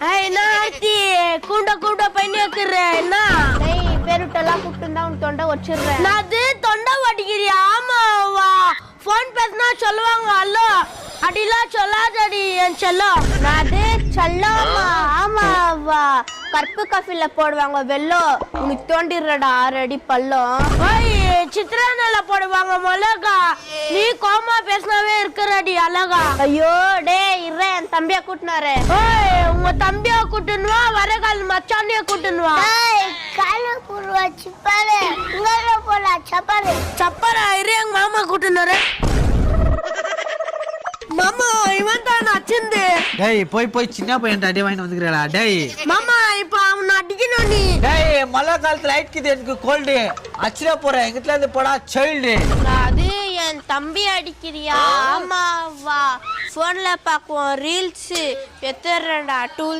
என்ன ஆண்டி கூண்ட கூண்ட பண்ணி வைக்கிறேன் என்ன பேருட்டெல்லாம் கூப்பிட்டு உன் தொண்டை வச்சிடுறேன். நான் அது தொண்டை வடிக்கிறியா? ஆமாவா போன் பேசினா சொல்லுவாங்க அல்லோ அடிலாம் சொல்லாதடி என் செல்லம். நான் அது செல்லம்மா. ஆமாவா கருப்பு காஃபில போடுவாங்க வெள்ளம் உனக்கு தோண்டிடுறடா 6 அடி பள்ளம். சித்திரனால போடுவாங்க மிளகா. நீ கோமா பேசினாவே இருக்கிறடி அழகா. ஐயோ டே இற என் தம்பியா கூட்டினாரு. உங்க தம்பியா கூட்டுனுவா வரகால் மச்சானியா கூட்டுனுவா. சப்பரா இரு எங்க மாமா கூட்டுனாரு. மாமா இவன் தான் அச்சிந்து. டேய் போய் சின்ன பையன் அடி வாங்கி வந்துக்கிறா. டேய் மாமா இப்ப அவனை அடிக்கணும் நீ. டேய் மழை காலத்துல ஆயிடுக்குது எனக்கு கோல்டு அச்சிட போறேன் எங்கிட்ட இருந்து போடா சைல்டு. அது என் தம்பி அடிக்கிறியா? ஆமாவா போன்ல பாக்குவோம் ரீல்ஸ் எத்துறேன்டா டூல்.